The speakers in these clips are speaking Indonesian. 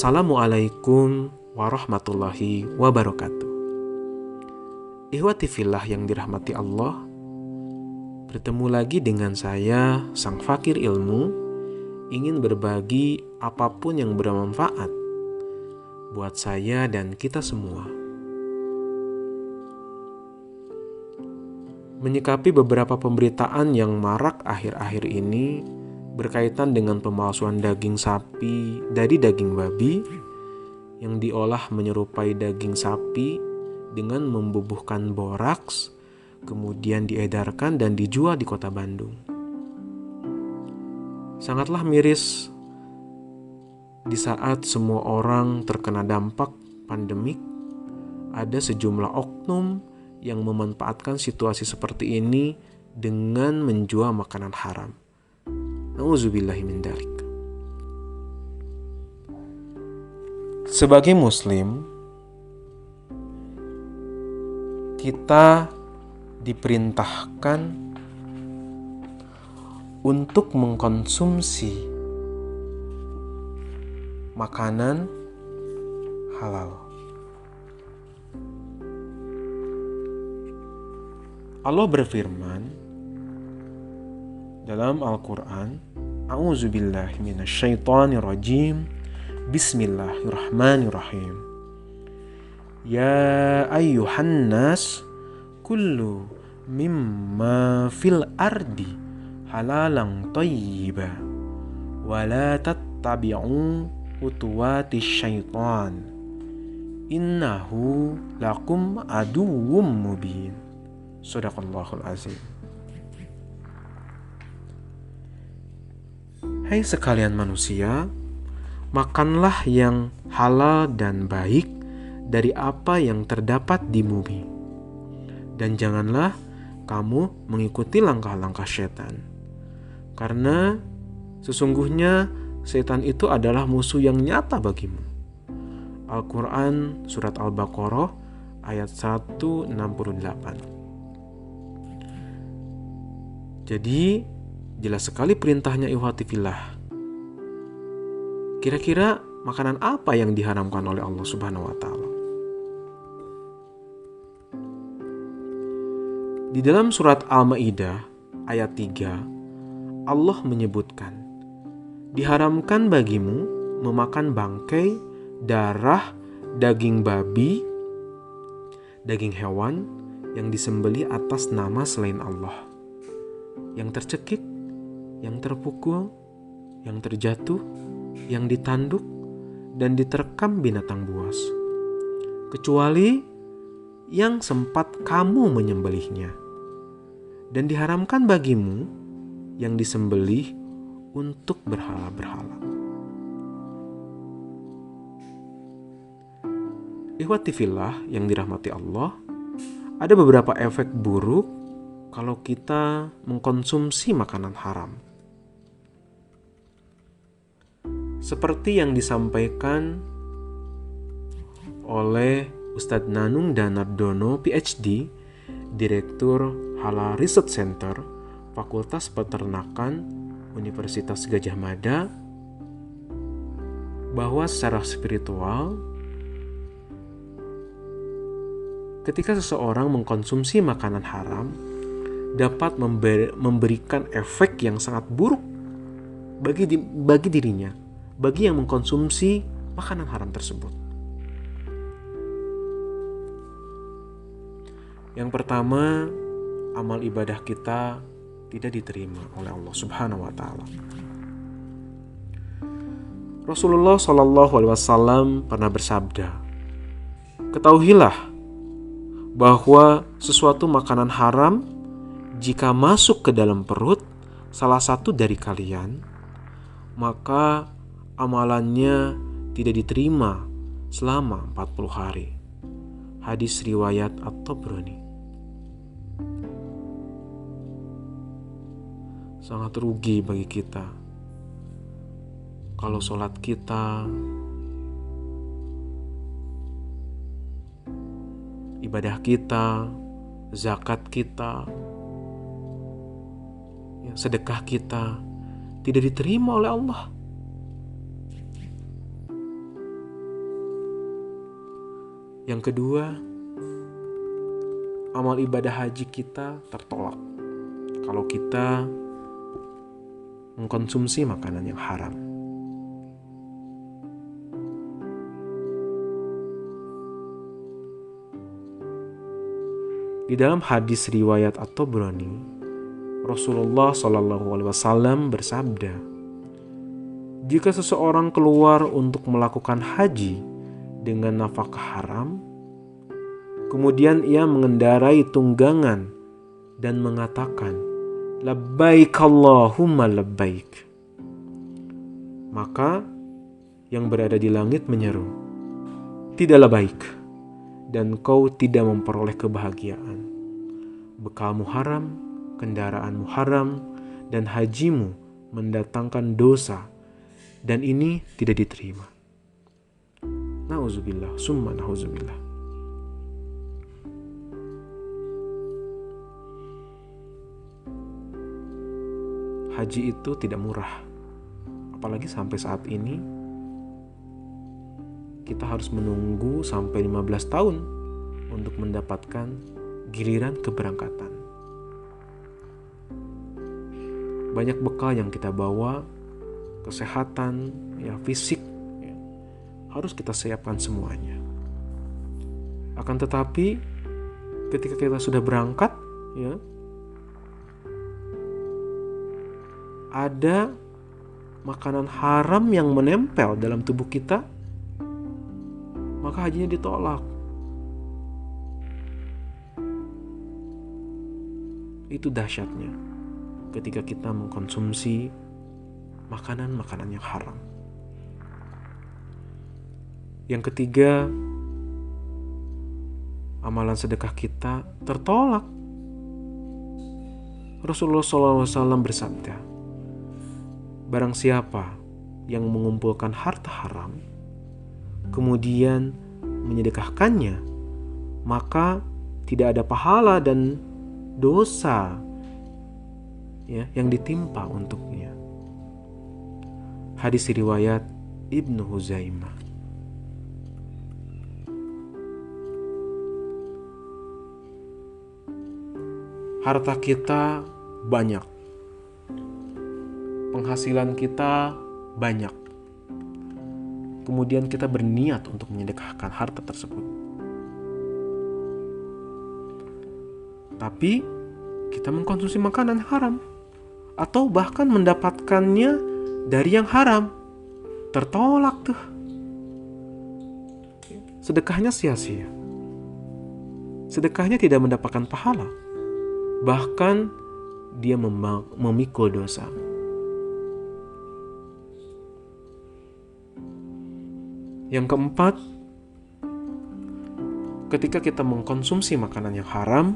Assalamualaikum warahmatullahi wabarakatuh. Ikhwati fillah yang dirahmati Allah, bertemu lagi dengan saya, Sang Fakir Ilmu, ingin berbagi apapun yang bermanfaat buat saya dan kita semua. Menyikapi beberapa pemberitaan yang marak akhir-akhir ini berkaitan dengan pemalsuan daging sapi dari daging babi yang diolah menyerupai daging sapi dengan membubuhkan boraks, kemudian diedarkan dan dijual di kota Bandung. Sangatlah miris di saat semua orang terkena dampak pandemik, ada sejumlah oknum yang memanfaatkan situasi seperti ini dengan menjual makanan haram. Nauzubillahi min dzalik. Sebagai muslim, kita diperintahkan untuk mengkonsumsi makanan halal. Allah berfirman dalam Al-Quran, A'udzubillahi minasyaitonirrajim, Bismillahirrahmanirrahim. Ya ayyuhan nas kullu mimma fil ardi halalan thayyiba wa la tattabi'u khutuwatis syaitan innahu lakum aduwwum mubin. Shadaqallahul azim. Hai sekalian manusia, makanlah yang halal dan baik dari apa yang terdapat di bumi. Dan janganlah kamu mengikuti langkah-langkah setan. Karena sesungguhnya setan itu adalah musuh yang nyata bagimu. Al-Quran Surat Al-Baqarah ayat 168. Jadi jelas sekali perintahnya ikhwati fillah. Kira-kira makanan apa yang diharamkan oleh Allah Subhanahu wa Ta'ala? Di dalam surat Al-Maidah ayat 3, Allah menyebutkan, diharamkan bagimu memakan bangkai, darah, daging babi, daging hewan yang disembelih atas nama selain Allah, yang tercekik, yang terpukul, yang terjatuh, yang ditanduk, dan diterkam binatang buas, kecuali yang sempat kamu menyembelihnya. Dan diharamkan bagimu yang disembelih untuk berhala-berhala. Ikhwati fillah yang dirahmati Allah, ada beberapa efek buruk kalau kita mengkonsumsi makanan haram. Seperti yang disampaikan oleh Ustadz Nanung Danardono PhD, Direktur Halal Research Center, Fakultas Peternakan Universitas Gadjah Mada, bahwa secara spiritual, ketika seseorang mengkonsumsi makanan haram, dapat memberikan efek yang sangat buruk bagi dirinya, bagi yang mengkonsumsi makanan haram tersebut. Yang pertama, amal ibadah kita tidak diterima oleh Allah Subhanahu wa Ta'ala. Rasulullah SAW pernah bersabda, ketahuilah bahwa sesuatu makanan haram jika masuk ke dalam perut salah satu dari kalian, maka amalannya tidak diterima selama 40 hari. Hadis riwayat At-Tabrani. Sangat rugi bagi kita kalau sholat kita, ibadah kita, zakat kita, sedekah kita tidak diterima oleh Allah. Yang kedua, amal ibadah haji kita tertolak kalau kita mengkonsumsi makanan yang haram. Di dalam hadis riwayat At-Tabrani, Rasulullah SAW bersabda, jika seseorang keluar untuk melakukan haji dengan nafkah haram, kemudian ia mengendarai tunggangan dan mengatakan, labbaik Allahumma labbaik, maka yang berada di langit menyeru, tidaklah baik, dan kau tidak memperoleh kebahagiaan. Bekalmu haram, kendaraanmu haram, dan hajimu mendatangkan dosa, dan ini tidak diterima. Nauzubillah, summa nauzubillah. Haji itu tidak murah. Apalagi sampai saat ini kita harus menunggu sampai 15 tahun untuk mendapatkan giliran keberangkatan. Banyak bekal yang kita bawa, kesehatan, fisik, harus kita siapkan semuanya. Akan tetapi ketika kita sudah berangkat, ada makanan haram yang menempel dalam tubuh kita, maka hajinya ditolak. Itu dahsyatnya ketika kita mengkonsumsi makanan-makanan yang haram. Yang ketiga, amalan sedekah kita tertolak. Rasulullah SAW bersabda, barang siapa yang mengumpulkan harta haram, kemudian menyedekahkannya, maka tidak ada pahala dan dosa yang ditimpa untuknya. Hadis riwayat Ibnu Huzaimah. Harta kita banyak, penghasilan kita banyak, kemudian kita berniat untuk menyedekahkan harta tersebut, tapi kita mengkonsumsi makanan yang haram, atau bahkan mendapatkannya dari yang haram, tertolak tuh. Sedekahnya sia-sia. Sedekahnya tidak mendapatkan pahala, bahkan dia memikul dosa. Yang keempat, ketika kita mengkonsumsi makanan yang haram,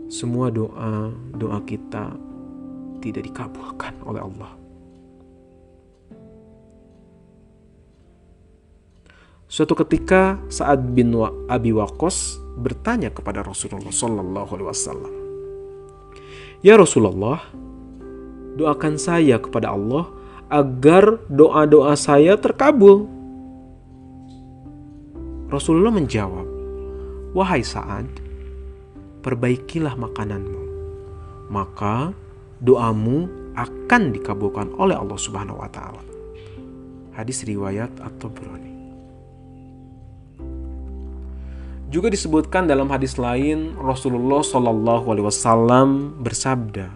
semua doa kita tidak dikabulkan oleh Allah. Suatu ketika Sa'ad bin Abi Waqqas bertanya kepada Rasulullah SAW, ya Rasulullah, doakan saya kepada Allah agar doa-doa saya terkabul. Rasulullah menjawab, wahai Sa'ad, perbaikilah makananmu, maka doamu akan dikabulkan oleh Allah Subhanahu wa Ta'ala. Hadis riwayat At-Tabrani. Juga disebutkan dalam hadis lain, Rasulullah SAW bersabda,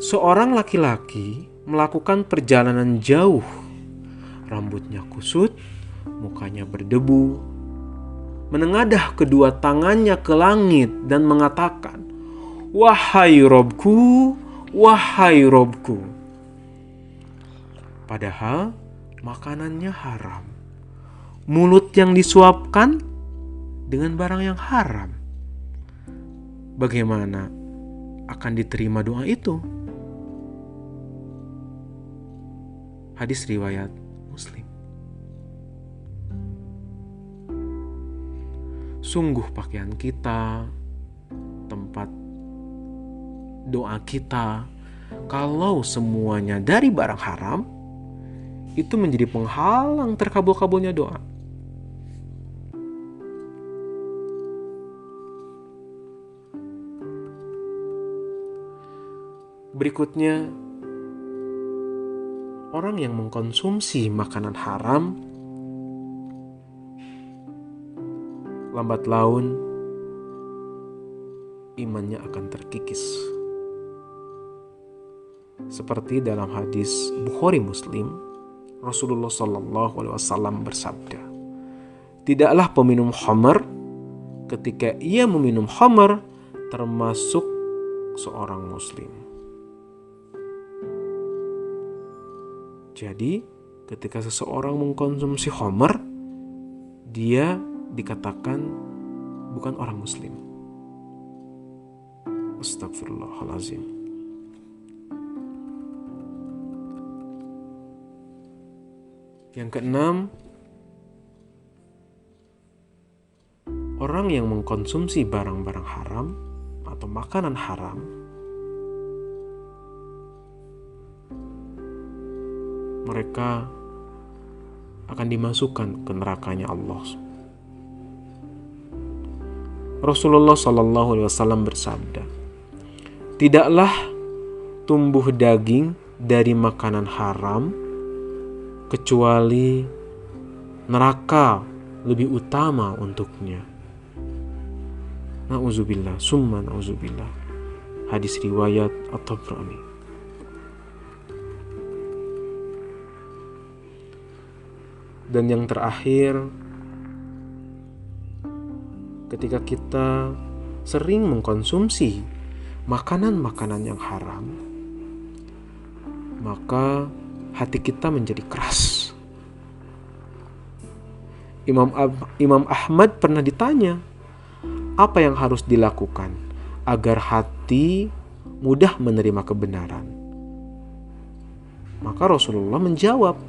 seorang laki-laki melakukan perjalanan jauh, rambutnya kusut, mukanya berdebu, menengadah kedua tangannya ke langit dan mengatakan, wahai Robku, wahai Robku. Padahal makanannya haram, mulut yang disuapkan dengan barang yang haram. Bagaimana akan diterima doa itu? Hadis riwayat Muslim. Sungguh pakaian kita, tempat doa kita, kalau semuanya dari barang haram, itu menjadi penghalang terkabul-kabulnya doa. Berikutnya, orang yang mengkonsumsi makanan haram lambat laun imannya akan terkikis. Seperti dalam hadis Bukhari Muslim, Rasulullah SAW bersabda, "Tidaklah peminum khamar ketika ia meminum khamar termasuk seorang muslim." Jadi, ketika seseorang mengkonsumsi khamar, dia dikatakan bukan orang muslim. Astagfirullahalazim. Yang keenam, orang yang mengkonsumsi barang-barang haram atau makanan haram mereka akan dimasukkan ke nerakanya Allah. Rasulullah SAW bersabda, "Tidaklah tumbuh daging dari makanan haram kecuali neraka lebih utama untuknya." Na'udzubillah, summa na'udzubillah. Hadis riwayat At-Tabrani. Dan yang terakhir, ketika kita sering mengkonsumsi makanan-makanan yang haram, maka hati kita menjadi keras. Imam Ahmad pernah ditanya, apa yang harus dilakukan agar hati mudah menerima kebenaran? Maka Rasulullah menjawab,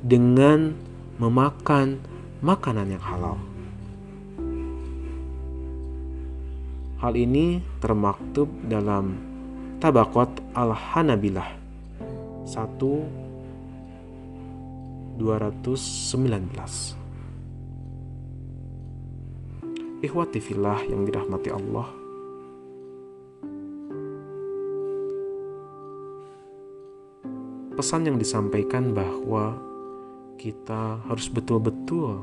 dengan memakan makanan yang halal. Hal ini termaktub dalam Tabaqat Al-Hanabilah 1/219. Ikhwati fillah yang dirahmati Allah, pesan yang disampaikan bahwa kita harus betul-betul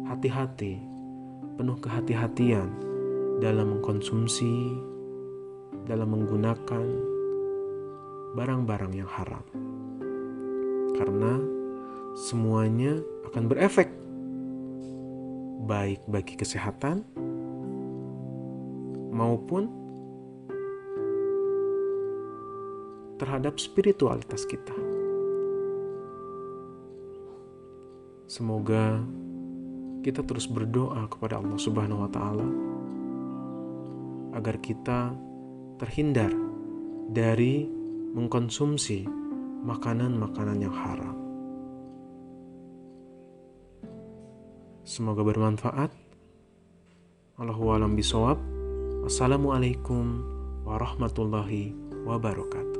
hati-hati, penuh kehati-hatian dalam mengkonsumsi, dalam menggunakan barang-barang yang haram. Karena semuanya akan berefek, baik bagi kesehatan maupun terhadap spiritualitas kita. Semoga kita terus berdoa kepada Allah Subhanahu wa Ta'ala agar kita terhindar dari mengkonsumsi makanan-makanan yang haram. Semoga bermanfaat. Allahu a'lam bishawab. Assalamualaikum warahmatullahi wabarakatuh.